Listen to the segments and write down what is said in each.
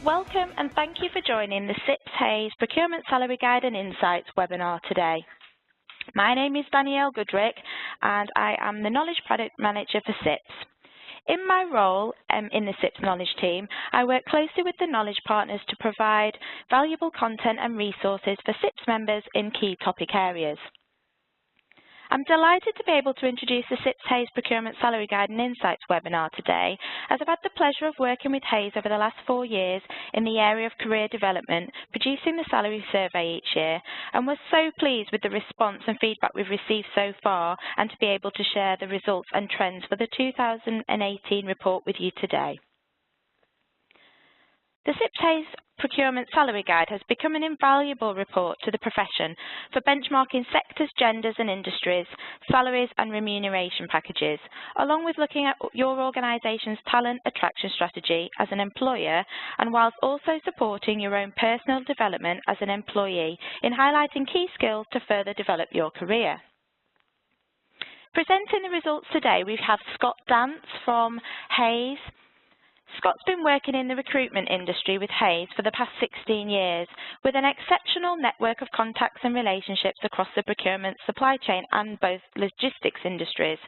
Welcome and thank you for joining the CIPS Hayes Procurement Salary Guide and Insights webinar today. My name is Danielle Goodrick and I am the Knowledge Product Manager for CIPS. In my role in the CIPS Knowledge team, I work closely with the Knowledge Partners to provide valuable content and resources for CIPS members in key topic areas. I'm delighted to be able to introduce the CIPS Hayes Procurement Salary Guide and Insights webinar today, as I've had the pleasure of working with Hayes over the last 4 years in the area of career development, producing the salary survey each year, and was so pleased with the response and feedback we've received so far, and to be able to share the results and trends for the 2018 report with you today. The CIPS Hayes Procurement Salary Guide has become an invaluable report to the profession for benchmarking sectors, genders and industries, salaries and remuneration packages, along with looking at your organisation's talent attraction strategy as an employer, and whilst also supporting your own personal development as an employee in highlighting key skills to further develop your career. Presenting the results today, we have Scott Dance from Hayes. Scott's been working in the recruitment industry with Hayes for the past 16 years, with an exceptional network of contacts and relationships across the procurement, supply chain and both logistics industries.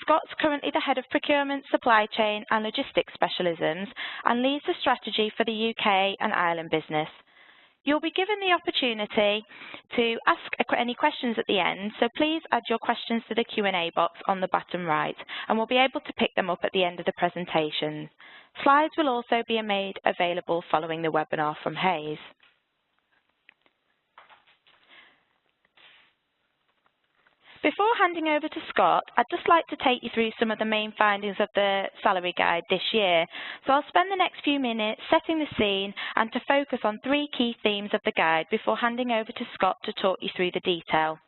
Scott's currently the head of procurement, supply chain and logistics specialisms and leads the strategy for the UK and Ireland business. You'll be given the opportunity to ask any questions at the end, so please add your questions to the Q&A box on the bottom right, and we'll be able to pick them up at the end of the presentation. Slides will also be made available following the webinar from Hayes. Before handing over to Scott, I'd just like to take you through some of the main findings of the salary guide this year. So I'll spend the next few minutes setting the scene and to focus on 3 key themes of the guide before handing over to Scott to talk you through the detail.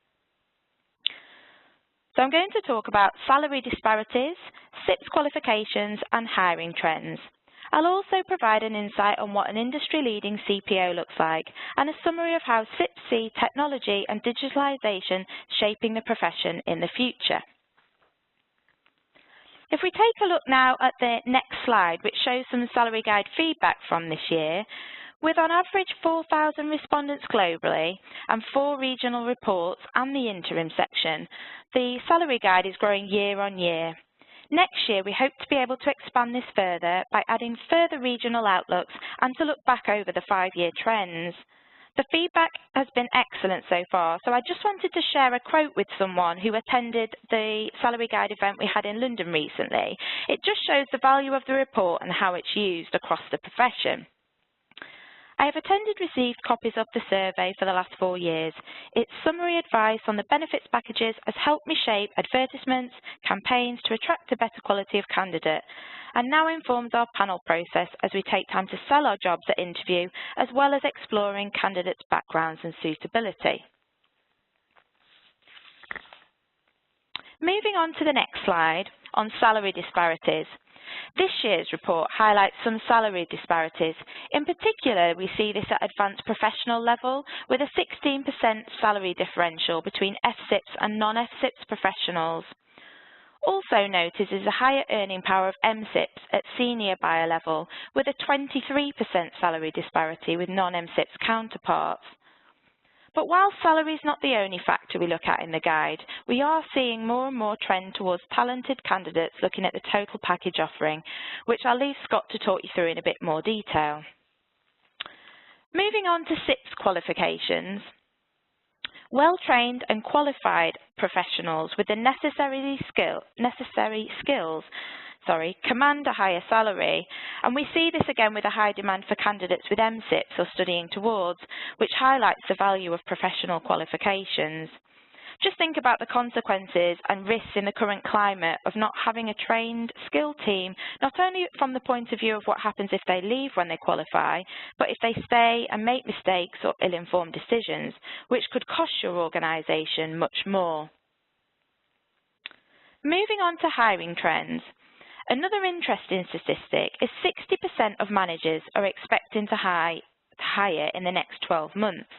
So I'm going to talk about salary disparities, CIPS qualifications and hiring trends. I'll also provide an insight on what an industry-leading CPO looks like and a summary of how CIPS see technology and digitalisation shaping the profession in the future. If we take a look now at the next slide, which shows some salary guide feedback from this year, with on average 4,000 respondents globally and 4 regional reports and the interim section, the salary guide is growing year on year. Next year, we hope to be able to expand this further by adding further regional outlooks and to look back over the 5-year trends. The feedback has been excellent so far, so I just wanted to share a quote with someone who attended the salary guide event we had in London recently. It just shows the value of the report and how it's used across the profession. I have received copies of the survey for the last 4 years. Its summary advice on the benefits packages has helped me shape advertisements, campaigns to attract a better quality of candidate, and now informs our panel process as we take time to sell our jobs at interview, as well as exploring candidates' backgrounds and suitability. Moving on to the next slide on salary disparities. This year's report highlights some salary disparities. In particular, we see this at advanced professional level with a 16% salary differential between FSIPS and non-FSIPS professionals. Also noted is a higher earning power of MSIPS at senior buyer level with a 23% salary disparity with non-MSIPS counterparts. But while salary is not the only factor we look at in the guide, we are seeing more and more trend towards talented candidates looking at the total package offering, which I'll leave Scott to talk you through in a bit more detail. Moving on to CIPS qualifications. Well-trained and qualified professionals with the necessary skills command a higher salary, and we see this again with a high demand for candidates with MSIPS or studying towards, which highlights the value of professional qualifications. Just think about the consequences and risks in the current climate of not having a trained, skilled team, not only from the point of view of what happens if they leave when they qualify, but if they stay and make mistakes or ill-informed decisions, which could cost your organisation much more. Moving on to hiring trends. Another interesting statistic is 60% of managers are expecting to hire in the next 12 months.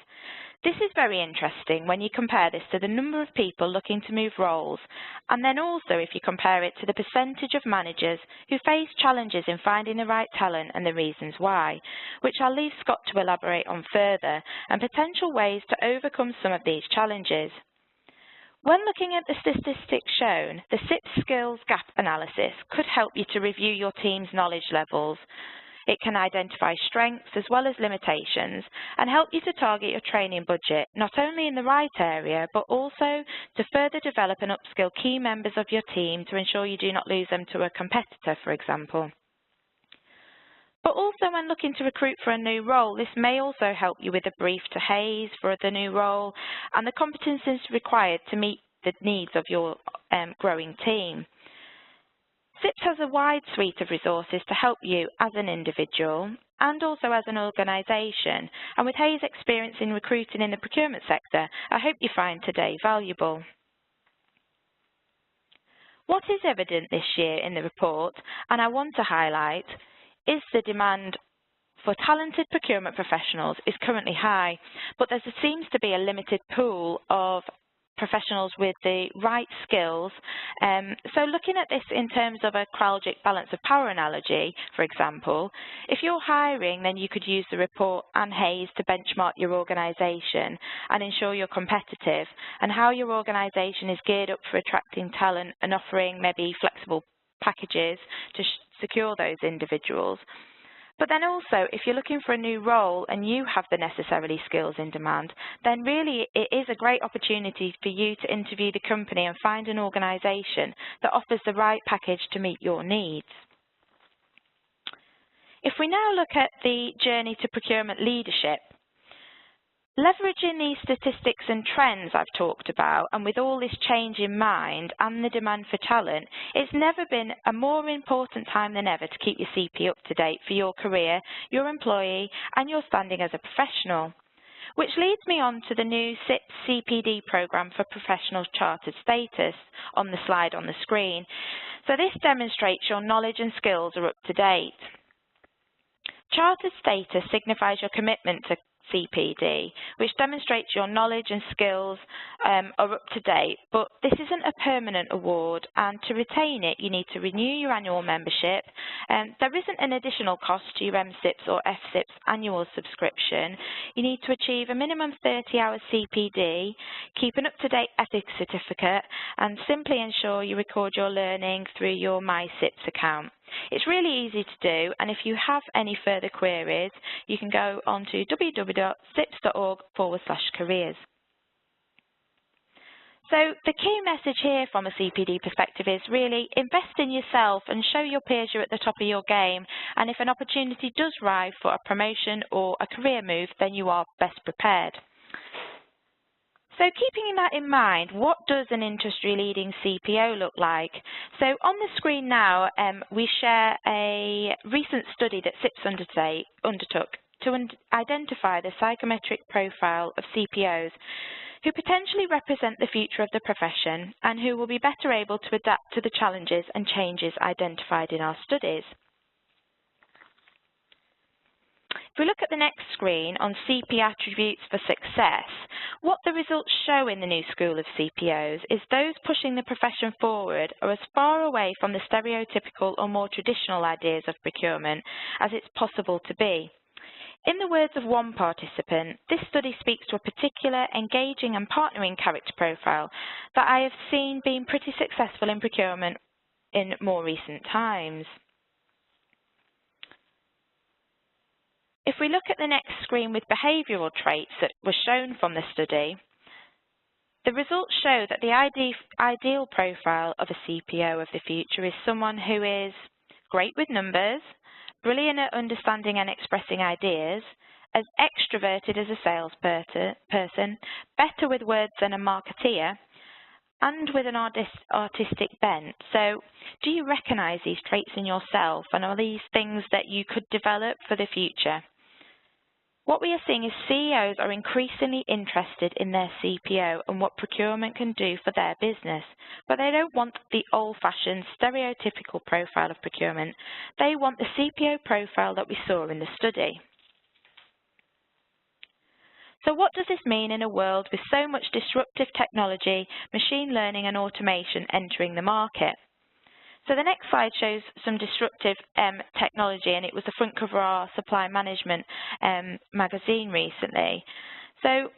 This is very interesting when you compare this to the number of people looking to move roles, and then also if you compare it to the percentage of managers who face challenges in finding the right talent and the reasons why, which I'll leave Scott to elaborate on further, and potential ways to overcome some of these challenges. When looking at the statistics shown, the CIPS skills gap analysis could help you to review your team's knowledge levels. It can identify strengths as well as limitations and help you to target your training budget not only in the right area but also to further develop and upskill key members of your team to ensure you do not lose them to a competitor, for example. But also when looking to recruit for a new role, this may also help you with a brief to Hayes for the new role and the competencies required to meet the needs of your growing team. CIPS has a wide suite of resources to help you as an individual and also as an organisation, and with Hayes' experience in recruiting in the procurement sector, I hope you find today valuable. What is evident this year in the report, and I want to highlight, is the demand for talented procurement professionals is currently high, but there seems to be a limited pool of professionals with the right skills. So looking at this in terms of a Kraljic balance of power analogy, for example, if you're hiring, then you could use the report and Hayes to benchmark your organisation and ensure you're competitive and how your organisation is geared up for attracting talent and offering maybe flexible packages to secure those individuals. But then also, if you're looking for a new role and you have the necessary skills in demand, then really it is a great opportunity for you to interview the company and find an organisation that offers the right package to meet your needs. If we now look at the journey to procurement leadership, leveraging these statistics and trends I've talked about, and with all this change in mind and the demand for talent, it's never been a more important time than ever to keep your CP up to date for your career, your employee, and your standing as a professional. Which leads me on to the new CIPS CPD programme for professional chartered status on the slide on the screen. So this demonstrates your knowledge and skills are up to date. Chartered status signifies your commitment to CPD, which demonstrates your knowledge and skills are up to date, but this isn't a permanent award, and to retain it you need to renew your annual membership. There isn't an additional cost to your MSIPS or FSIPS annual subscription. You need to achieve a minimum 30 hours CPD, keep an up-to-date ethics certificate, and simply ensure you record your learning through your MyCIPS account. It's really easy to do, and if you have any further queries, you can go on to www.cips.org/careers. So the key message here from a CPD perspective is really invest in yourself and show your peers you're at the top of your game, and if an opportunity does rise for a promotion or a career move, then you are best prepared. So keeping that in mind, what does an industry-leading CPO look like? So on the screen now, we share a recent study that CIPS undertook to identify the psychometric profile of CPOs who potentially represent the future of the profession and who will be better able to adapt to the challenges and changes identified in our studies. If we look at the next screen on CP attributes for success, what the results show in the new school of CPOs is those pushing the profession forward are as far away from the stereotypical or more traditional ideas of procurement as it's possible to be. In the words of one participant, this study speaks to a particular engaging and partnering character profile that I have seen being pretty successful in procurement in more recent times. If we look at the next screen with behavioural traits that were shown from the study, the results show that the ideal profile of a CPO of the future is someone who is great with numbers, brilliant at understanding and expressing ideas, as extroverted as a salesperson, better with words than a marketeer, and with an artistic bent. So do you recognise these traits in yourself, and are these things that you could develop for the future? What we are seeing is CEOs are increasingly interested in their CPO and what procurement can do for their business, but they don't want the old-fashioned stereotypical profile of procurement. They want the CPO profile that we saw in the study. So what does this mean in a world with so much disruptive technology, machine learning and automation entering the market? So the next slide shows some disruptive technology, and it was the front cover of our supply management magazine recently. So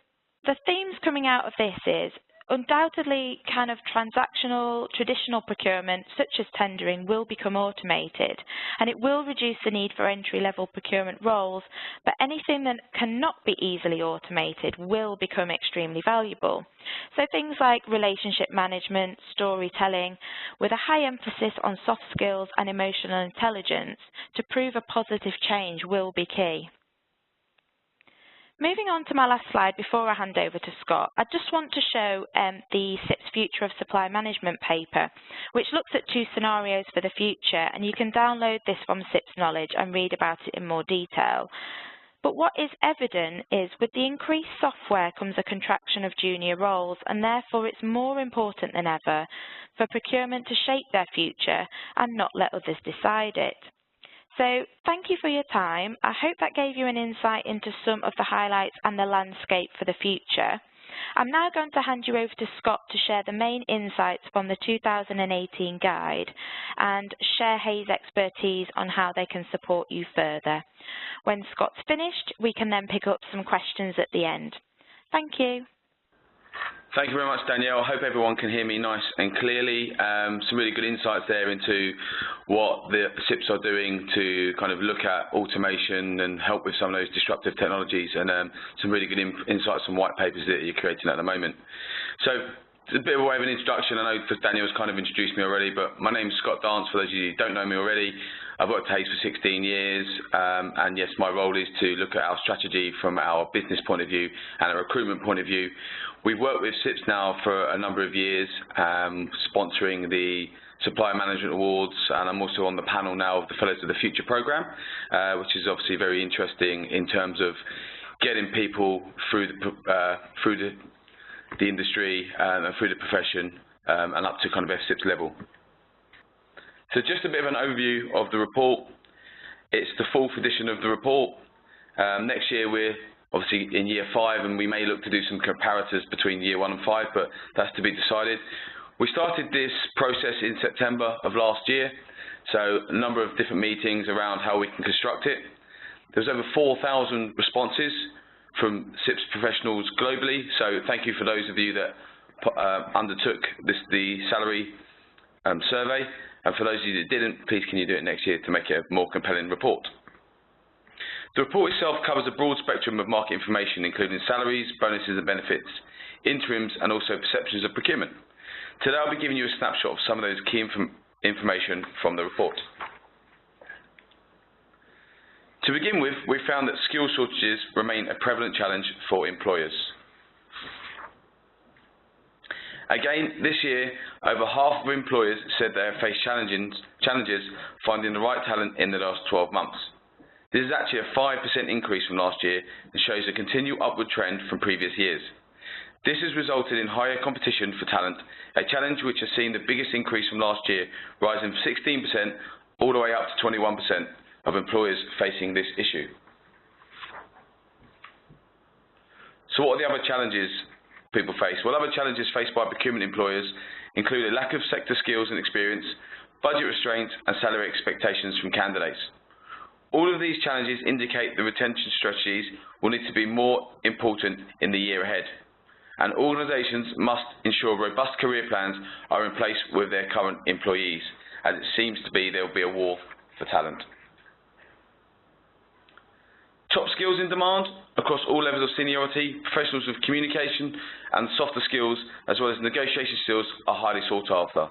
the themes coming out of this is undoubtedly kind of transactional, traditional procurement, such as tendering, will become automated, and it will reduce the need for entry-level procurement roles, but anything that cannot be easily automated will become extremely valuable. So things like relationship management, storytelling, with a high emphasis on soft skills and emotional intelligence to prove a positive change will be key. Moving on to my last slide before I hand over to Scott, I just want to show the CIPS Future of Supply Management paper, which looks at 2 scenarios for the future, and you can download this from CIPS Knowledge and read about it in more detail. But what is evident is with the increased software comes a contraction of junior roles, and therefore it's more important than ever for procurement to shape their future and not let others decide it. So thank you for your time. I hope that gave you an insight into some of the highlights and the landscape for the future. I'm now going to hand you over to Scott to share the main insights from the 2018 guide and share Hayes' expertise on how they can support you further. When Scott's finished, we can then pick up some questions at the end. Thank you. Thank you very much, Danielle. I hope everyone can hear me nice and clearly. Some really good insights there into what the CIPS are doing to kind of look at automation and help with some of those disruptive technologies, and some really good insights and white papers that you're creating at the moment. So it's a bit of a way of an introduction. I know Danielle's kind of introduced me already, but my name's Scott Dance, for those of you who don't know me already. I've worked at Hayes for 16 years, and yes, my role is to look at our strategy from our business point of view and a recruitment point of view. We've worked with CIPS now for a number of years, sponsoring the Supply Management Awards, and I'm also on the panel now of the Fellows of the Future programme, which is obviously very interesting in terms of getting people through the industry and through the profession and up to kind of FCIPS level. So just a bit of an overview of the report. It's the 4th edition of the report. Next year we're obviously in year 5, and we may look to do some comparators between year 1 and 5, but that's to be decided. We started this process in September of last year, so a number of different meetings around how we can construct it. There's over 4,000 responses from CIPS professionals globally, so thank you for those of you that undertook the salary survey. And for those of you that didn't, please can you do it next year to make it a more compelling report. The report itself covers a broad spectrum of market information, including salaries, bonuses and benefits, interims, and also perceptions of procurement. Today I'll be giving you a snapshot of some of those key information from the report. To begin with, we found that skill shortages remain a prevalent challenge for employers. Again, this year, over half of employers said they have faced challenges finding the right talent in the last 12 months. This is actually a 5% increase from last year and shows a continued upward trend from previous years. This has resulted in higher competition for talent, a challenge which has seen the biggest increase from last year, rising from 16% all the way up to 21% of employers facing this issue. So what are the other challenges people face? Well, other challenges faced by procurement employers include a lack of sector skills and experience, budget restraints, and salary expectations from candidates. All of these challenges indicate the retention strategies will need to be more important in the year ahead, and organisations must ensure robust career plans are in place with their current employees, as it seems to be there will be a war for talent. Top skills in demand across all levels of seniority, professionals with communication and softer skills, as well as negotiation skills, are highly sought after.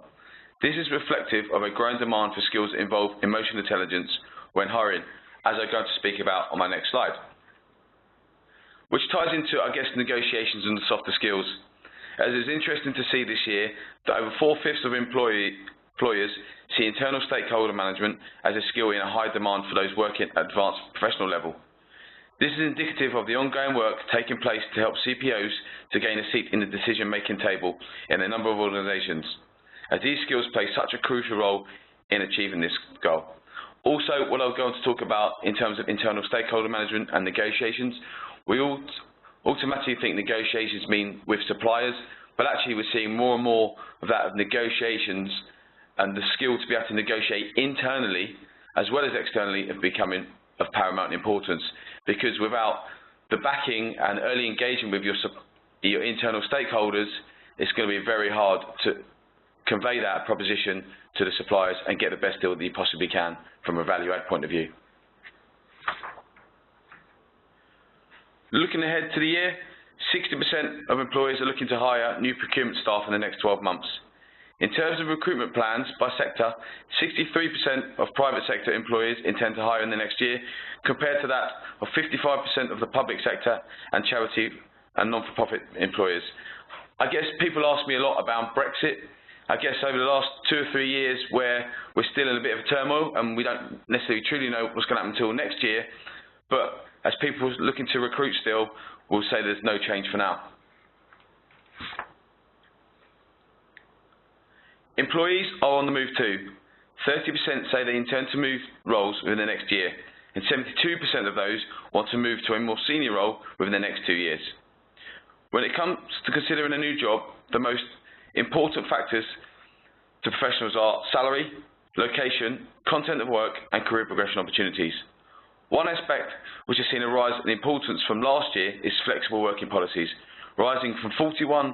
This is reflective of a growing demand for skills that involve emotional intelligence when hiring, as I'm going to speak about on my next slide. Which ties into, I guess, negotiations and the softer skills, as it's interesting to see this year that over 4/5 of employers see internal stakeholder management as a skill in a high demand for those working at advanced professional level. This is indicative of the ongoing work taking place to help CPOs to gain a seat in the decision-making table in a number of organisations, as these skills play such a crucial role in achieving this goal. Also, what I was going to talk about in terms of internal stakeholder management and negotiations, we automatically think negotiations mean with suppliers, but actually we're seeing more and more of that of negotiations, and the skill to be able to negotiate internally as well as externally of becoming of paramount importance, because without the backing and early engagement with your internal stakeholders, it's going to be very hard to convey that proposition to the suppliers and get the best deal that you possibly can from a value add point of view. Looking ahead to the year, 60% of employers are looking to hire new procurement staff in the next 12 months. In terms of recruitment plans by sector, 63% of private sector employers intend to hire in the next year, compared to that of 55% of the public sector and charity and non-for-profit employers. I guess people ask me a lot about Brexit. I guess over the last 2 or 3 years where we're still in a bit of turmoil and we don't necessarily truly know what's going to happen until next year, but as people looking to recruit still, we'll say there's no change for now. Employees are on the move too. 30% say they intend to move roles within the next year, and 72% of those want to move to a more senior role within the next 2 years. When it comes to considering a new job, the most important factors to professionals are salary, location, content of work, and career progression opportunities. One aspect which has seen a rise in importance from last year is flexible working policies, rising from 41%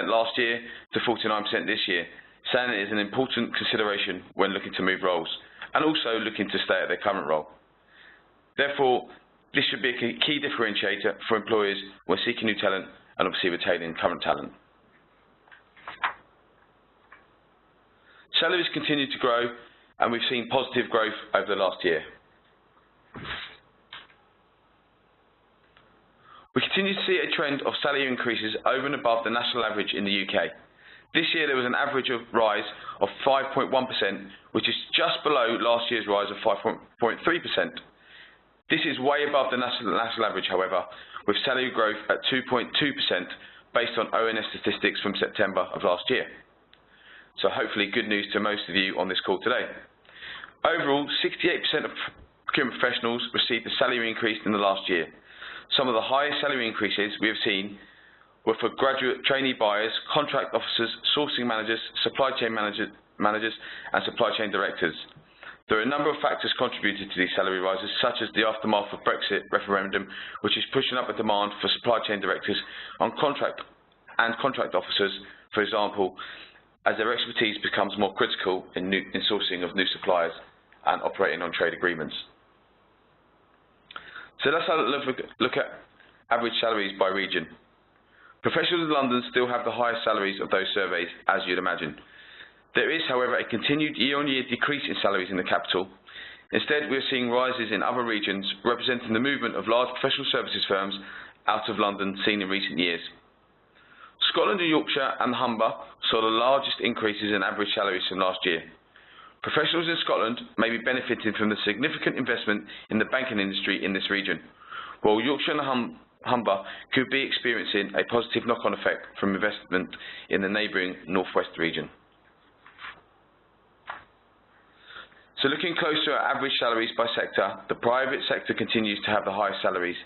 last year to 49% this year, saying it is an important consideration when looking to move roles, and also looking to stay at their current role. Therefore, this should be a key differentiator for employers when seeking new talent and obviously retaining current talent. Salaries continue to grow, and we've seen positive growth over the last year. We continue to see a trend of salary increases over and above the national average in the UK. This year there was an average of rise of 5.1%, which is just below last year's rise of 5.3%. This is way above the national average, however, with salary growth at 2.2% based on ONS statistics from September of last year. So hopefully good news to most of you on this call today. Overall, 68% of procurement professionals received a salary increase in the last year. Some of the highest salary increases we have seen were for graduate trainee buyers, contract officers, sourcing managers, supply chain managers, and supply chain directors. There are a number of factors contributed to these salary rises, such as the aftermath of Brexit referendum, which is pushing up the demand for supply chain directors on contract officers, for example, as their expertise becomes more critical in sourcing of new suppliers and operating on trade agreements. So let's have a look at average salaries by region. Professionals in London still have the highest salaries of those surveys, as you'd imagine. There is, however, a continued year-on-year decrease in salaries in the capital. Instead, we are seeing rises in other regions, representing the movement of large professional services firms out of London seen in recent years. Scotland and Yorkshire and Humber saw the largest increases in average salaries from last year. Professionals in Scotland may be benefiting from the significant investment in the banking industry in this region, while Yorkshire and Humber could be experiencing a positive knock-on effect from investment in the neighbouring northwest region. So looking closer at average salaries by sector, the private sector continues to have the highest salaries,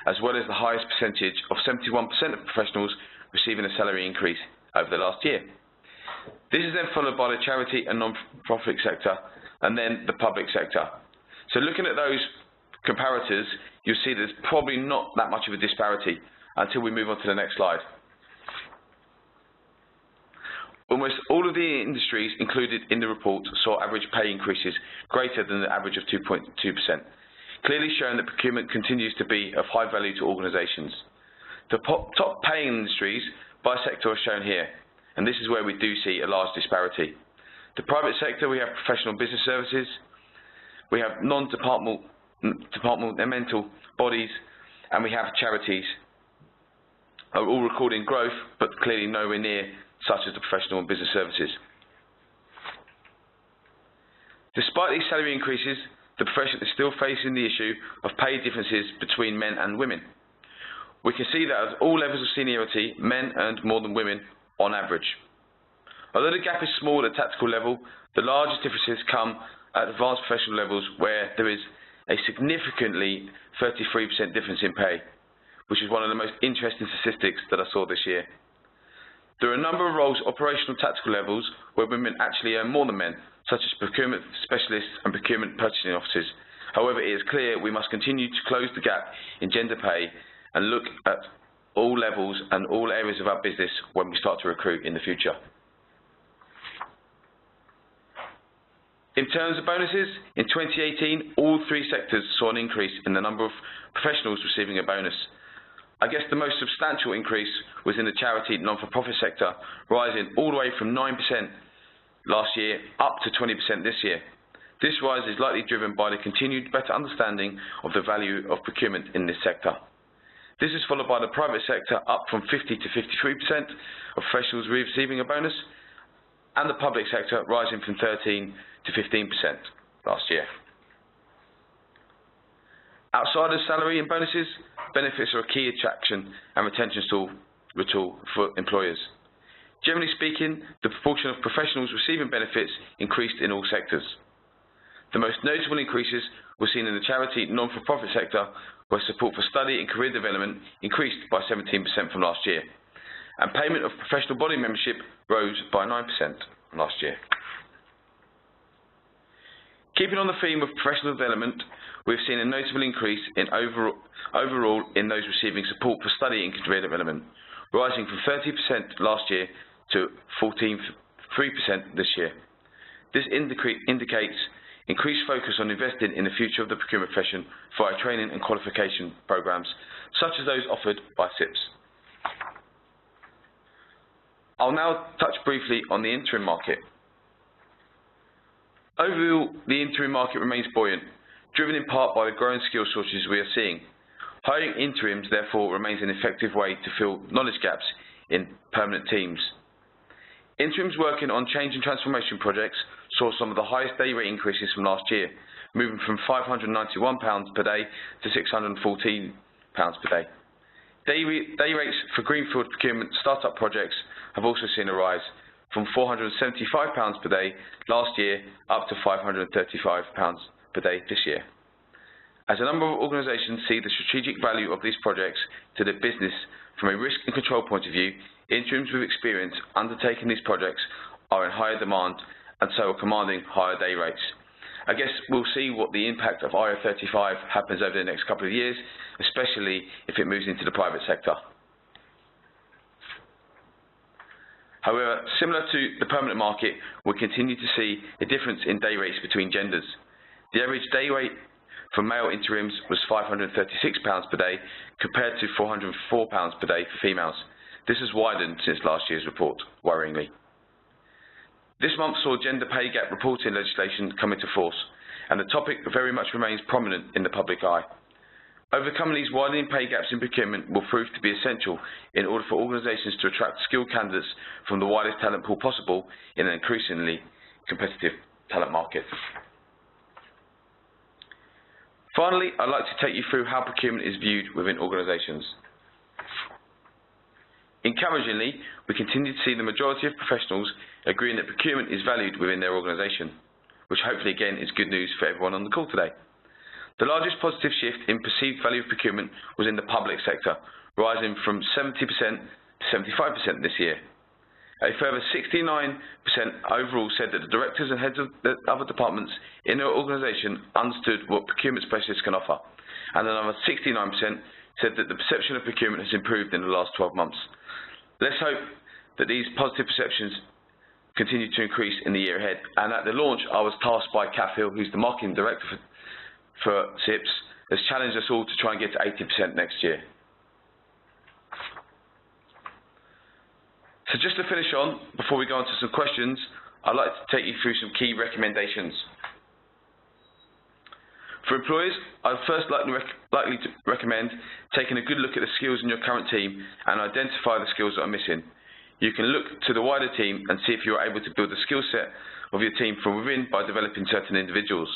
as well as the highest percentage of 71% of professionals receiving a salary increase over the last year. This is then followed by the charity and non-profit sector, and then the public sector. So looking at those comparators, you'll see there's probably not that much of a disparity until we move on to the next slide. Almost all of the industries included in the report saw average pay increases greater than the average of 2.2%, clearly showing that procurement continues to be of high value to organisations. The top paying industries by sector are shown here, and this is where we do see a large disparity. The private sector, we have professional business services, we have non-departmental bodies, and we have charities, are all recording growth, but clearly nowhere near such as the professional and business services. Despite these salary increases, the profession is still facing the issue of pay differences between men and women. We can see that at all levels of seniority, men earned more than women on average. Although the gap is small at tactical level, the largest differences come at advanced professional levels where there is a significantly 33% difference in pay, which is one of the most interesting statistics that I saw this year. There are a number of roles at operational tactical levels where women actually earn more than men, such as procurement specialists and procurement purchasing officers. However, it is clear we must continue to close the gap in gender pay and look at all levels and all areas of our business when we start to recruit in the future. In terms of bonuses, in 2018, all three sectors saw an increase in the number of professionals receiving a bonus. I guess the most substantial increase was in the charity non-for-profit sector, rising all the way from 9% last year up to 20% this year. This rise is likely driven by the continued better understanding of the value of procurement in this sector. This is followed by the private sector up from 50 to 53% of professionals receiving a bonus, and the public sector rising from 13 to 15% last year. Outside of salary and bonuses, benefits are a key attraction and retention tool for employers. Generally speaking, the proportion of professionals receiving benefits increased in all sectors. The most notable increases were seen in the charity non-for-profit sector, where support for study and career development increased by 17% from last year, and payment of professional body membership rose by 9% from last year. Keeping on the theme of professional development, we've seen a notable increase in overall in those receiving support for study and career development, rising from 30% last year to 3% this year. This indicates increased focus on investing in the future of the procurement profession via training and qualification programs, such as those offered by CIPS. I'll now touch briefly on the interim market. Overall, the interim market remains buoyant, driven in part by the growing skill shortages we are seeing. Hiring interims, therefore, remains an effective way to fill knowledge gaps in permanent teams. Interims working on change and transformation projects saw some of the highest day rate increases from last year, moving from £591 per day to £614 per day. Day rates for greenfield procurement startup projects have also seen a rise, from £475 per day last year up to £535 per day this year. As a number of organisations see the strategic value of these projects to their business from a risk and control point of view, interims with experience undertaking these projects are in higher demand and so are commanding higher day rates. I guess we'll see what the impact of IR35 happens over the next couple of years, especially if it moves into the private sector. However, similar to the permanent market, we continue to see a difference in day rates between genders. The average day rate for male interims was £536 per day compared to £404 per day for females. This has widened since last year's report, worryingly. This month saw gender pay gap reporting legislation come into force, and the topic very much remains prominent in the public eye. Overcoming these widening pay gaps in procurement will prove to be essential in order for organisations to attract skilled candidates from the widest talent pool possible in an increasingly competitive talent market. Finally, I'd like to take you through how procurement is viewed within organisations. Encouragingly, we continue to see the majority of professionals agreeing that procurement is valued within their organisation, which hopefully again is good news for everyone on the call today. The largest positive shift in perceived value of procurement was in the public sector, rising from 70% to 75% this year. A further 69% overall said that the directors and heads of the other departments in their organisation understood what procurement specialists can offer, and another 69% said that the perception of procurement has improved in the last 12 months. Let's hope that these positive perceptions continue to increase in the year ahead, and at the launch I was tasked by Kat Hill, who's the marketing director for CIPS, has challenged us all to try and get to 80% next year. So just to finish on, before we go on to some questions, I'd like to take you through some key recommendations. For employers, I'd first likely to recommend taking a good look at the skills in your current team and identify the skills that are missing. You can look to the wider team and see if you are able to build the skill set of your team from within by developing certain individuals.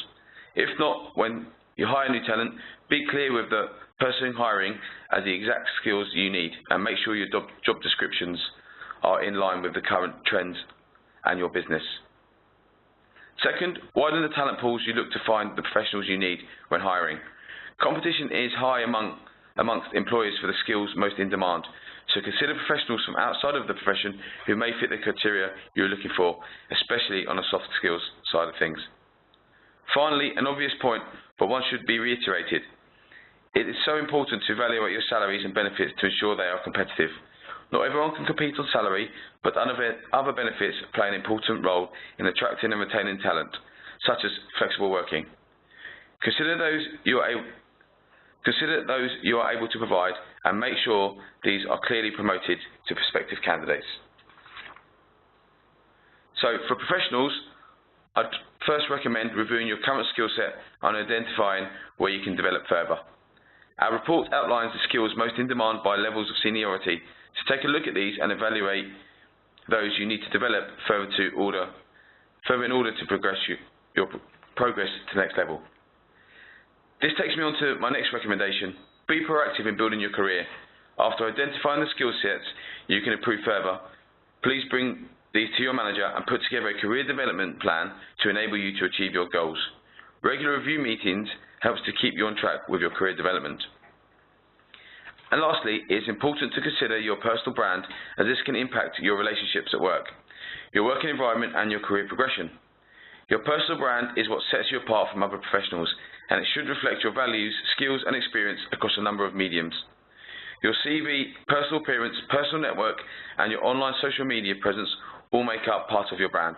If not, when you hire new talent, be clear with the person hiring as the exact skills you need, and make sure your job descriptions are in line with the current trends and your business. Second, widen the talent pools you look to find the professionals you need when hiring. Competition is high among amongst employers for the skills most in demand. So consider professionals from outside of the profession who may fit the criteria you're looking for, especially on the soft skills side of things. Finally, an obvious point, but one should be reiterated. It is so important to evaluate your salaries and benefits to ensure they are competitive. Not everyone can compete on salary, but other benefits play an important role in attracting and retaining talent, such as flexible working. Consider those you are able to provide and make sure these are clearly promoted to prospective candidates. So for professionals, I'd first recommend reviewing your current skill set and identifying where you can develop further. Our report outlines the skills most in demand by levels of seniority, so take a look at these and evaluate those you need to develop further in order to progress your progress to the next level. This takes me on to my next recommendation. Be proactive in building your career. After identifying the skill sets you can improve further, please bring these to your manager and put together a career development plan to enable you to achieve your goals. Regular review meetings helps to keep you on track with your career development. And lastly, it is important to consider your personal brand, as this can impact your relationships at work, your working environment and your career progression. Your personal brand is what sets you apart from other professionals, and it should reflect your values, skills and experience across a number of mediums. Your CV, personal appearance, personal network and your online social media presence all make up part of your brand.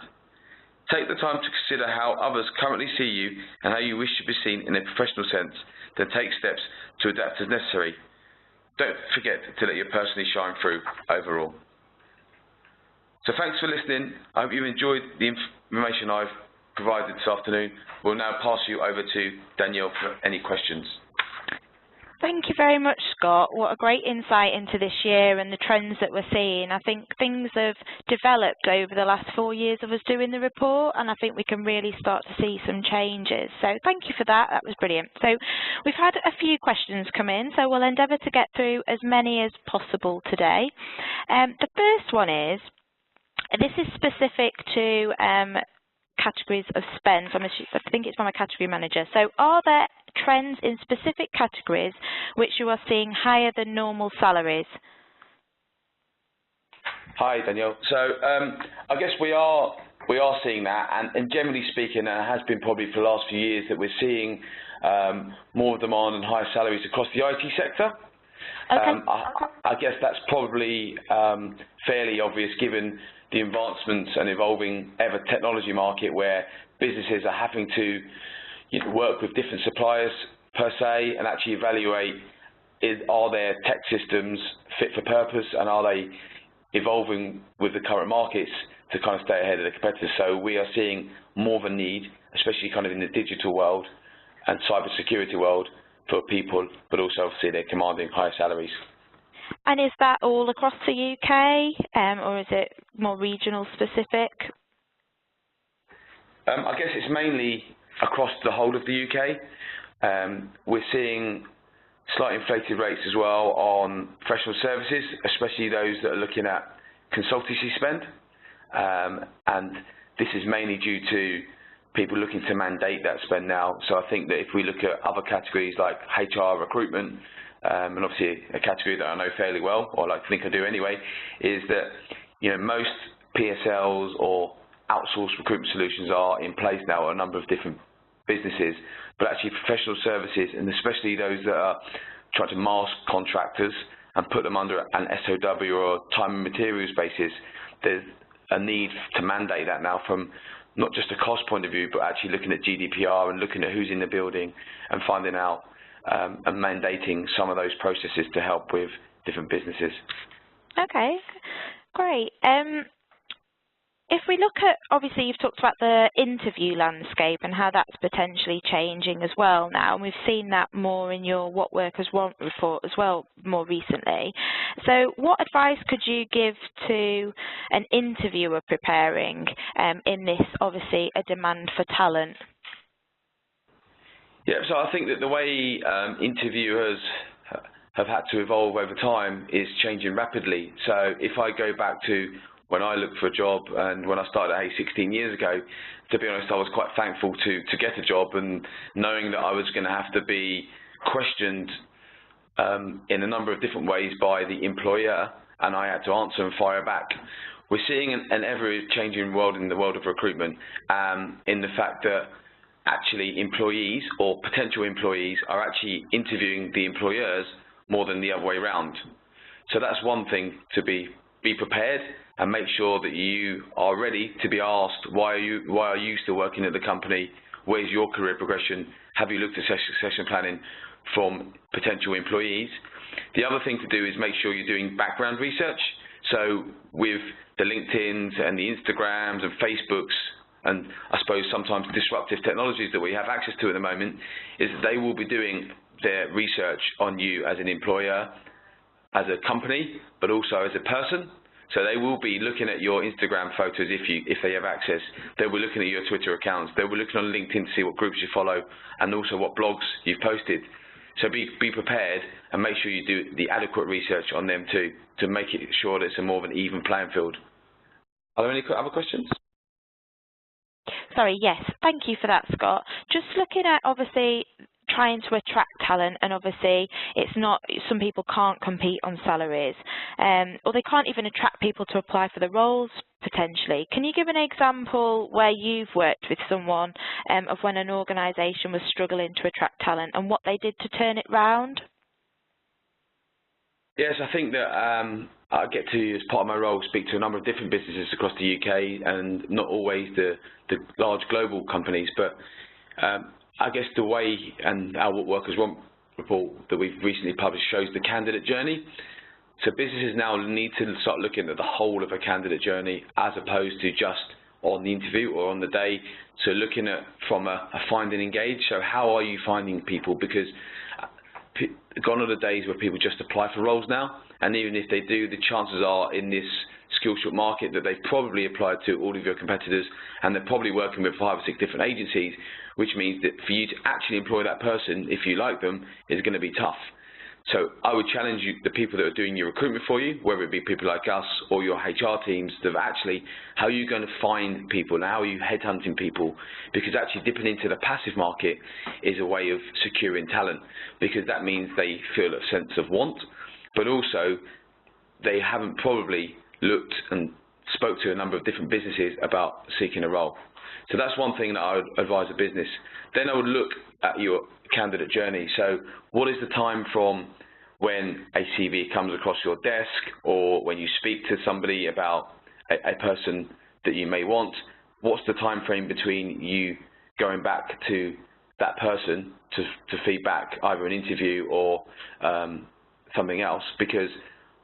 Take the time to consider how others currently see you and how you wish to be seen in a professional sense, then take steps to adapt as necessary. Don't forget to let your personality shine through overall. So thanks for listening. I hope you enjoyed the information I've provided this afternoon. We'll now pass you over to Danielle for any questions. Thank you very much, Scott. What a great insight into this year and the trends that we're seeing. I think things have developed over the last 4 years of us doing the report, and I think we can really start to see some changes. So thank you for that. That was brilliant. So we've had a few questions come in, so we'll endeavour to get through as many as possible today. The first one is, this is specific to categories of spend. I think it's from a category manager. So are there trends in specific categories which you are seeing higher than normal salaries? Hi Danielle. So I guess we are seeing that, and generally speaking, it has been probably for the last few years that we're seeing more demand and higher salaries across the IT sector. Okay. I guess that's probably fairly obvious given the advancements and evolving ever technology market, where businesses are having to work with different suppliers per se and actually evaluate, are their tech systems fit for purpose and are they evolving with the current markets to kind of stay ahead of the competitors. So we are seeing more of a need, especially kind of in the digital world and cybersecurity world, for people, but also obviously they're commanding higher salaries. And is that all across the UK, or is it more regional specific? I guess it's mainly across the whole of the UK. We're seeing slightly inflated rates as well on professional services, especially those that are looking at consultancy spend. And this is mainly due to people looking to mandate that spend now. So I think that if we look at other categories like HR, recruitment, and obviously a category that I know fairly well, or I think I do anyway, is that most PSLs or outsourced recruitment solutions are in place now at a number of different businesses, but actually professional services, and especially those that are trying to mask contractors and put them under an SOW or time and materials basis, there's a need to mandate that now from not just a cost point of view, but actually looking at GDPR and looking at who's in the building and finding out and mandating some of those processes to help with different businesses. Okay, great. If we look at, obviously you've talked about the interview landscape and how that's potentially changing as well now, and we've seen that more in your What Workers Want report as well more recently. So what advice could you give to an interviewer preparing in this, obviously, a demand for talent? Yeah, so I think that the way interviewers have had to evolve over time is changing rapidly. So if I go back to when I looked for a job and when I started at Hayes 16 years ago, to be honest, I was quite thankful to get a job, and knowing that I was going to have to be questioned in a number of different ways by the employer, and I had to answer and fire back. We're seeing an ever-changing world in the world of recruitment, in the fact that actually employees or potential employees are actually interviewing the employers more than the other way around. So that's one thing, to be prepared and make sure that you are ready to be asked, why are you still working at the company? Where's your career progression? Have you looked at succession planning from potential employees? The other thing to do is make sure you're doing background research. So with the LinkedIns and the Instagrams and Facebooks, and I suppose sometimes disruptive technologies that we have access to at the moment, is that they will be doing their research on you as an employer, as a company, but also as a person. So they will be looking at your Instagram photos if they have access. They'll be looking at your Twitter accounts. They'll be looking on LinkedIn to see what groups you follow and also what blogs you've posted. So be prepared and make sure you do the adequate research on them too, to make it sure that it's a more of an even playing field. Are there any other questions? Sorry, yes. Thank you for that, Scott. Just looking at, obviously, trying to attract talent, and obviously it's not, some people can't compete on salaries, or they can't even attract people to apply for the roles potentially. Can you give an example where you've worked with someone of when an organisation was struggling to attract talent and what they did to turn it round? Yes, I think that I get to, as part of my role, speak to a number of different businesses across the UK, and not always the large global companies, but I guess the way, and our What Workers Want report that we've recently published shows the candidate journey. So businesses now need to start looking at the whole of a candidate journey as opposed to just on the interview or on the day. So looking at from a find and engage. So how are you finding people? Because gone are the days where people just apply for roles now, and even if they do, the chances are in this skill short market that they've probably applied to all of your competitors, and they're probably working with 5 or 6 different agencies, which means that for you to actually employ that person, if you like them, is going to be tough. So I would challenge you, the people that are doing your recruitment for you, whether it be people like us or your HR teams, that actually, how are you going to find people and how are you headhunting people? Because actually dipping into the passive market is a way of securing talent, because that means they feel a sense of want, but also they haven't probably looked and spoke to a number of different businesses about seeking a role. So that's one thing that I would advise a business. Then I would look at your candidate journey. So what is the time from when a CV comes across your desk, or when you speak to somebody about a person that you may want? What's the time frame between you going back to that person to feedback either an interview or something else? Because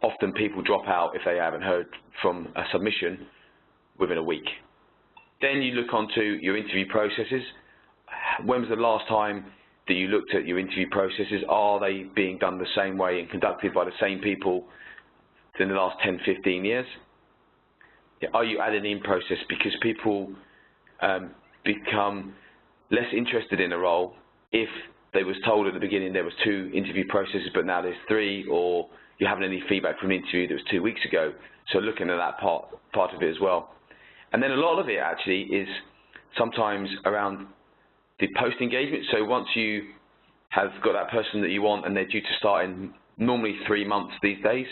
often people drop out if they haven't heard from a submission within a week. Then you look onto your interview processes. When was the last time that you looked at your interview processes? Are they being done the same way and conducted by the same people in the last 10, 15 years? Are you adding in process? Because people become less interested in a role if they was told at the beginning there was 2 interview processes, but now there's 3, or you haven't any feedback from an interview that was 2 weeks ago. So looking at that part of it as well. And then a lot of it actually is sometimes around the post-engagement. So once you have got that person that you want and they're due to start in normally 3 months these days,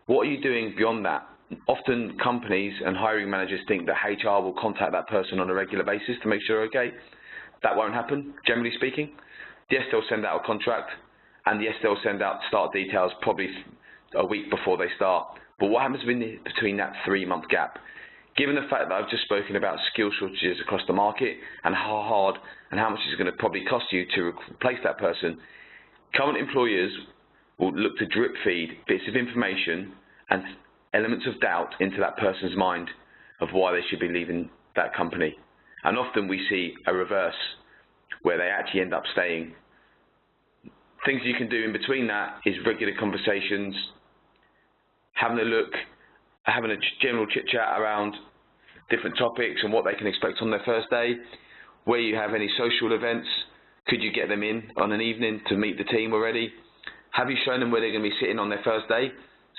what are you doing beyond that? Often companies and hiring managers think that HR will contact that person on a regular basis to make sure they're okay. That won't happen, generally speaking. Yes, they'll send out a contract, and yes, they'll send out start details probably a week before they start. But what happens between that 3-month gap? Given the fact that I've just spoken about skill shortages across the market and how hard and how much it's going to probably cost you to replace that person, current employers will look to drip feed bits of information and elements of doubt into that person's mind of why they should be leaving that company. And often we see a reverse where they actually end up staying. Things you can do in between that is regular conversations, having a general chit-chat around different topics and what they can expect on their first day. Where you have any social events, could you get them in on an evening to meet the team already? Have you shown them where they're going to be sitting on their first day,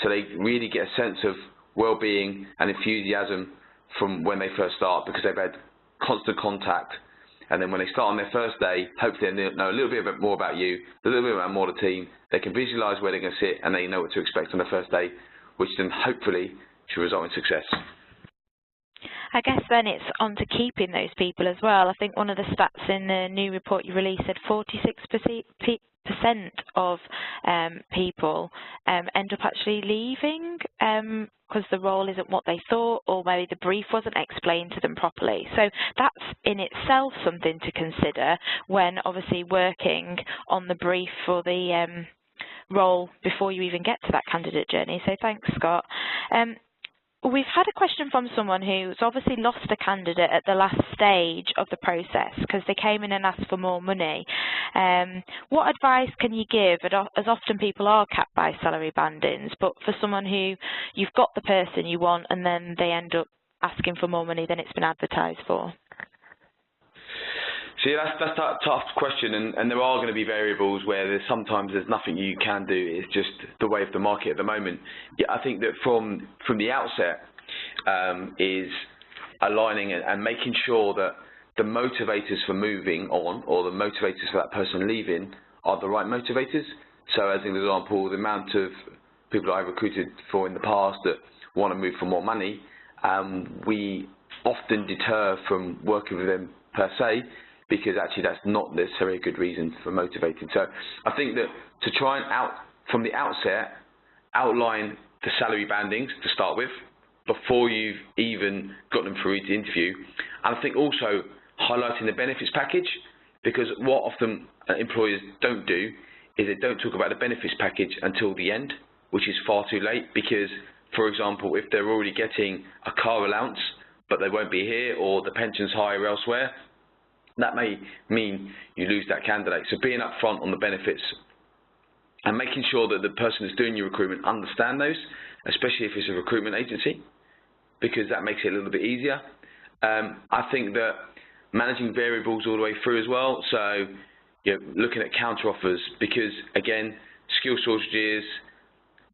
so they really get a sense of well-being and enthusiasm from when they first start, because they've had constant contact and then when they start on their first day, hopefully they know a little bit more about you, a little bit about more of the team. They can visualise where they're going to sit, and they know what to expect on the first day, which then hopefully should result in success. I guess then it's on to keeping those people as well. I think one of the stats in the new report you released said 46% of people end up actually leaving because the role isn't what they thought, or maybe the brief wasn't explained to them properly. So that's in itself something to consider when obviously working on the brief for the role before you even get to that candidate journey. So thanks, Scott. We've had a question from someone who's obviously lost a candidate at the last stage of the process because they came in and asked for more money. What advice can you give, as often people are capped by salary bandings, but for someone who you've got the person you want and then they end up asking for more money than it's been advertised for? See, that's a tough question, and there are going to be variables where sometimes there's nothing you can do. It's just the way of the market at the moment. Yeah, I think that from the outset is aligning and making sure that the motivators for moving on, or the motivators for that person leaving, are the right motivators. So as an example, the amount of people that I've recruited for in the past that want to move for more money, we often deter from working with them per se, because actually that's not necessarily a good reason for motivating. So I think that to try and from the outset, outline the salary bandings to start with, before you've even got them through to interview. And I think also highlighting the benefits package, because what often employers don't do is they don't talk about the benefits package until the end, which is far too late, because, for example, if they're already getting a car allowance, but they won't be here, or the pension's higher elsewhere, that may mean you lose that candidate. So being upfront on the benefits and making sure that the person that's doing your recruitment understand those, especially if it's a recruitment agency, because that makes it a little bit easier. I think that managing variables all the way through as well, so looking at counter offers, because again, skill shortages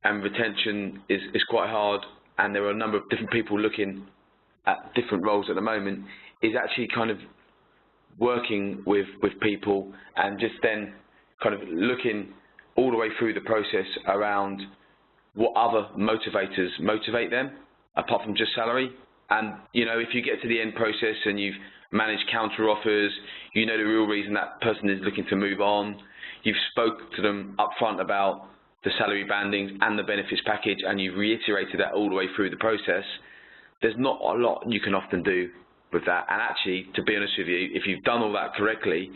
and retention is quite hard, and there are a number of different people looking at different roles at the moment, is actually kind of working with people and just then kind of looking all the way through the process around what other motivators motivate them apart from just salary. And if you get to the end process and you've managed counter offers, you know the real reason that person is looking to move on, you've spoke to them up front about the salary bandings and the benefits package, and you've reiterated that all the way through the process, there's not a lot you can often do with that. And actually, to be honest with you, if you've done all that correctly,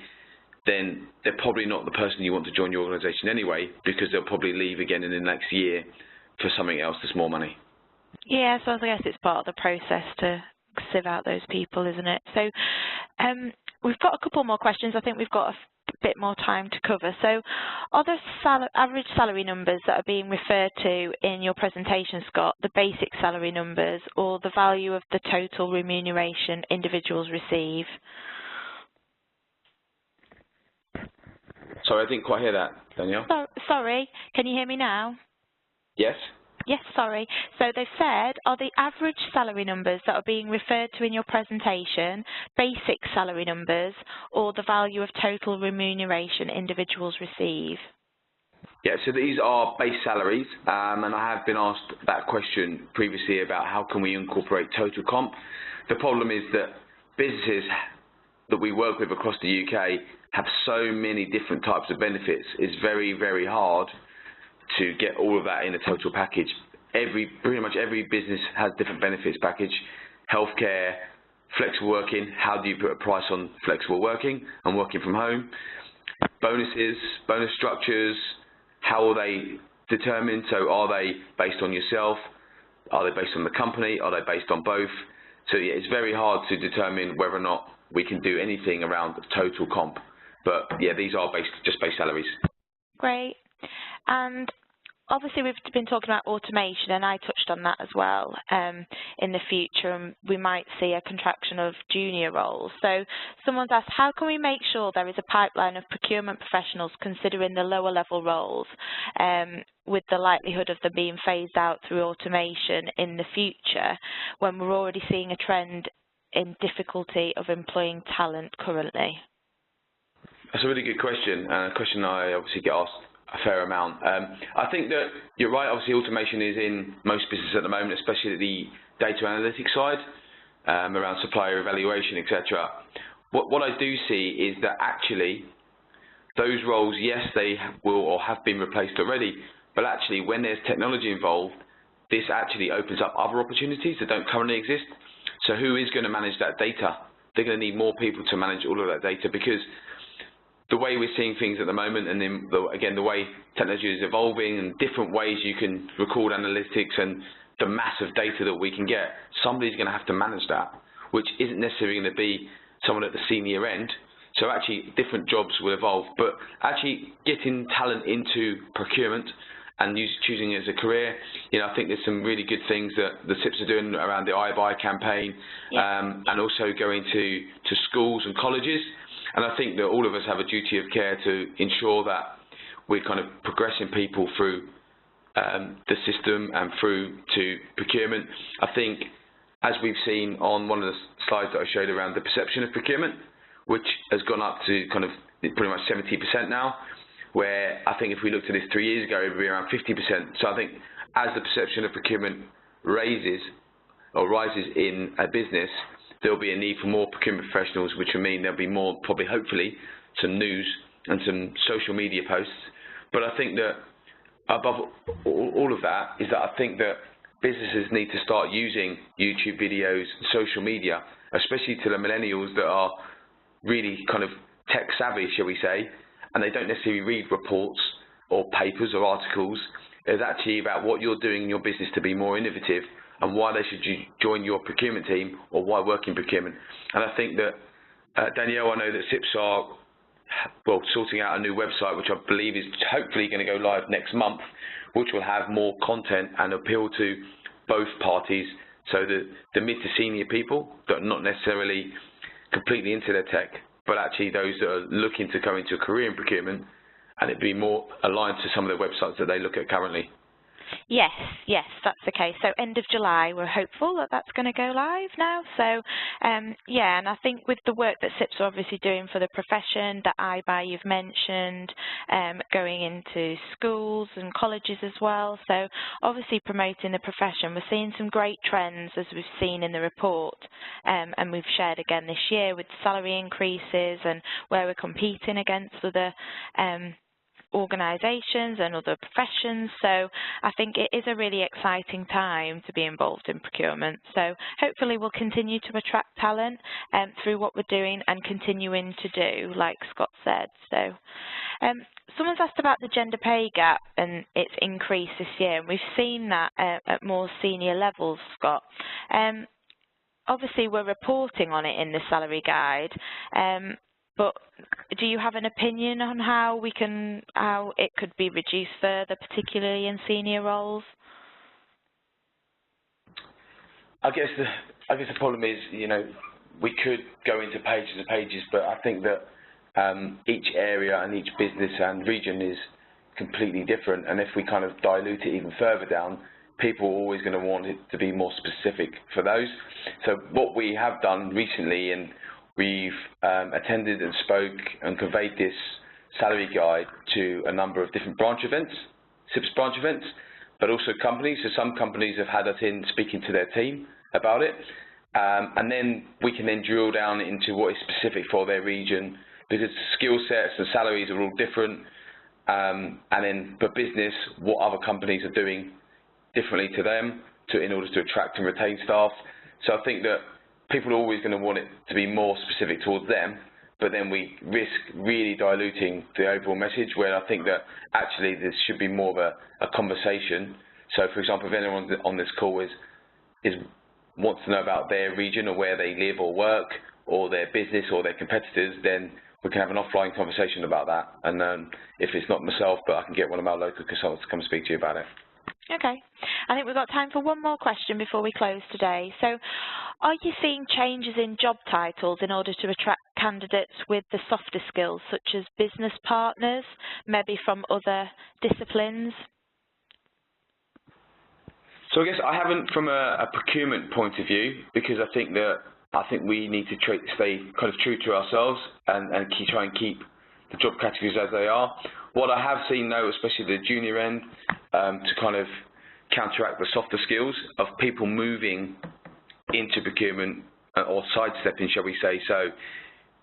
then they're probably not the person you want to join your organisation anyway, because they'll probably leave again in the next year for something else that's more money. Yeah, so I guess it's part of the process to sieve out those people, isn't it? So we've got a couple more questions. I think we've got a bit more time to cover. So are the average salary numbers that are being referred to in your presentation, Scott, the basic salary numbers, or the value of the total remuneration individuals receive? Sorry, I didn't quite hear that, Danielle. Sorry, can you hear me now? Yes. Yes, sorry. So they've said, are the average salary numbers that are being referred to in your presentation basic salary numbers, or the value of total remuneration individuals receive? Yeah, so these are base salaries, and I have been asked that question previously about how can we incorporate total comp. The problem is that businesses that we work with across the UK have so many different types of benefits. It's very, very hard to get all of that in a total package. Pretty much every business has different benefits package. Healthcare, flexible working, how do you put a price on flexible working and working from home? Bonuses, bonus structures, how are they determined? So are they based on yourself? Are they based on the company? Are they based on both? So yeah, it's very hard to determine whether or not we can do anything around the total comp. But yeah, these are just base salaries. Great. And obviously we've been talking about automation, and I touched on that as well in the future, and we might see a contraction of junior roles. So someone's asked, how can we make sure there is a pipeline of procurement professionals considering the lower level roles with the likelihood of them being phased out through automation in the future, when we're already seeing a trend in difficulty of employing talent currently? That's a really good question, and a question I obviously get asked a fair amount. I think that you're right, obviously automation is in most businesses at the moment, especially the data analytics side, around supplier evaluation, etc. What I do see is that actually those roles, yes, they will or have been replaced already, but actually when there's technology involved, this actually opens up other opportunities that don't currently exist. So who is going to manage that data? They're going to need more people to manage all of that data, because the way we're seeing things at the moment, and then again the way technology is evolving and different ways you can record analytics and the massive data that we can get, somebody's going to have to manage that, which isn't necessarily going to be someone at the senior end. So actually different jobs will evolve, but actually getting talent into procurement and choosing it as a career, I think there's some really good things that the CIPS are doing around the iBuy campaign, and also going to schools and colleges. And I think that all of us have a duty of care to ensure that we're kind of progressing people through the system and through to procurement. I think, as we've seen on one of the slides that I showed around the perception of procurement, which has gone up to kind of pretty much 70% now, where I think if we looked at this 3 years ago, it would be around 50%. So I think as the perception of procurement rises in a business, there'll be a need for more procurement professionals, which will mean there'll be more, probably hopefully, some news and some social media posts. But I think that above all of that is that I think that businesses need to start using YouTube videos, social media, especially to the millennials that are really kind of tech savvy, shall we say, and they don't necessarily read reports or papers or articles. It's actually about what you're doing in your business to be more innovative, and why they should join your procurement team, or why work in procurement. And I think that, Danielle, I know that CIPS are sorting out a new website, which I believe is hopefully going to go live next month, which will have more content and appeal to both parties, so that the mid to senior people that are not necessarily completely into their tech, but actually those that are looking to go into a career in procurement, and it be more aligned to some of the websites that they look at currently. Yes, that's the case. So end of July, we're hopeful that that's going to go live now. So yeah, and I think with the work that CIPS are obviously doing for the profession, the iBuy you've mentioned, going into schools and colleges as well. So obviously promoting the profession, we're seeing some great trends as we've seen in the report, and we've shared again this year with salary increases and where we're competing against other organisations and other professions. So I think it is a really exciting time to be involved in procurement. So hopefully we'll continue to attract talent through what we're doing and continuing to do, like Scott said. So someone's asked about the gender pay gap and its increase this year, and we've seen that at more senior levels, Scott. Obviously we're reporting on it in the salary guide, but do you have an opinion on how it could be reduced further, particularly in senior roles? I guess the problem is, we could go into pages and pages, but I think that each area and each business and region is completely different, and if we kind of dilute it even further down, people are always going to want it to be more specific for those. So what we have done recently, and we've attended and spoke and conveyed this salary guide to a number of different branch events, CIPS branch events, but also companies. So some companies have had us in speaking to their team about it, and then we can then drill down into what is specific for their region, because skill sets and salaries are all different, and then for business, what other companies are doing differently to them in order to attract and retain staff. So I think that people are always going to want it to be more specific towards them, but then we risk really diluting the overall message, where I think that actually there should be more of a conversation. So for example, if anyone on this call wants to know about their region or where they live or work, or their business or their competitors, then we can have an offline conversation about that. And if it's not myself, but I can get one of our local consultants to come speak to you about it. Okay. I think we've got time for one more question before we close today. So are you seeing changes in job titles in order to attract candidates with the softer skills, such as business partners, maybe from other disciplines? So I guess I haven't from a procurement point of view, because I think that I think we need to stay kind of true to ourselves and try and keep the job categories as they are. What I have seen though, especially the junior end, to kind of counteract the softer skills of people moving into procurement or sidestepping, shall we say, so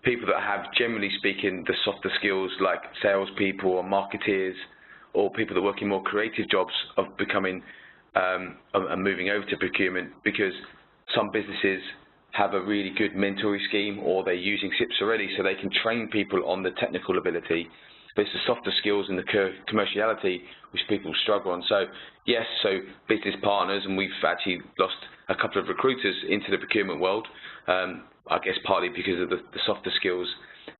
people that have, generally speaking, the softer skills like salespeople or marketeers or people that work in more creative jobs of becoming and moving over to procurement, because some businesses have a really good mentoring scheme or they're using CIPS already so they can train people on the technical ability. But it's the softer skills and the commerciality which people struggle on. So yes, so business partners, and we've actually lost a couple of recruiters into the procurement world, I guess partly because of the softer skills.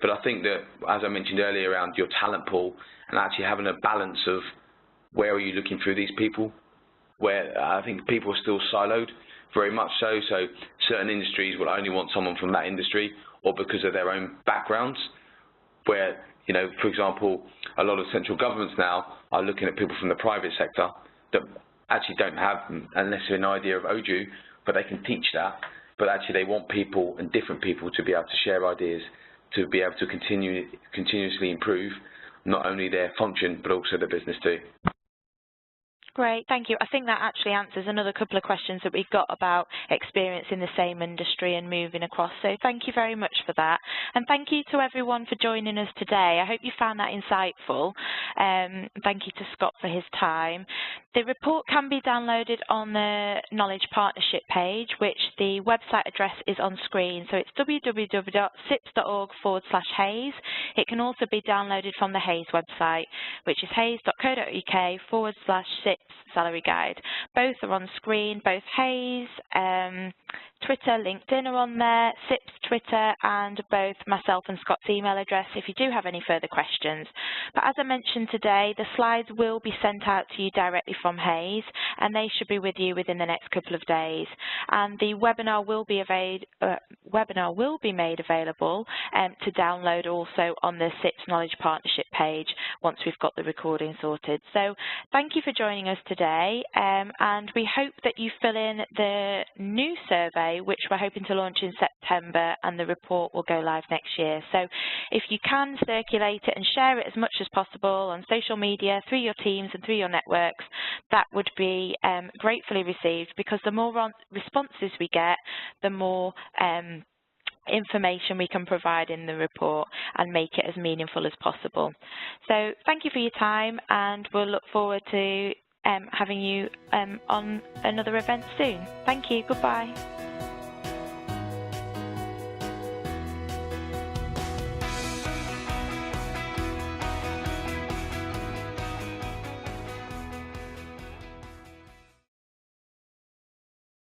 But I think that, as I mentioned earlier, around your talent pool and actually having a balance of where are you looking through these people, where I think people are still siloed, very much so. So certain industries will only want someone from that industry or because of their own backgrounds, where, you know, for example, a lot of central governments now are looking at people from the private sector that actually don't have necessarily an idea of OJU, but they can teach that. But actually they want people and different people to be able to share ideas, to be able to continuously improve not only their function but also their business too. Great, thank you. I think that actually answers another couple of questions that we've got about experience in the same industry and moving across. So thank you very much for that. And thank you to everyone for joining us today. I hope you found that insightful. Thank you to Scott for his time. The report can be downloaded on the Knowledge Partnership page, which the website address is on screen. So it's www.cips.org/Hays. It can also be downloaded from the Hays website, which is hays.co.uk/CIPS salary guide. Both are on screen, both Hays, Twitter, LinkedIn are on there, CIPS Twitter, and both myself and Scott's email address if you do have any further questions. But as I mentioned today, the slides will be sent out to you directly from Hays, and they should be with you within the next couple of days. And the webinar will be made available to download also on the CIPS Knowledge Partnership page once we've got the recording sorted. So thank you for joining us today, and we hope that you fill in the new survey, which we're hoping to launch in September, and the report will go live next year. So if you can circulate it and share it as much as possible on social media, through your teams and through your networks, that would be gratefully received, because the more responses we get, the more information we can provide in the report and make it as meaningful as possible. So thank you for your time, and we'll look forward to having you on another event soon. Thank you. Goodbye.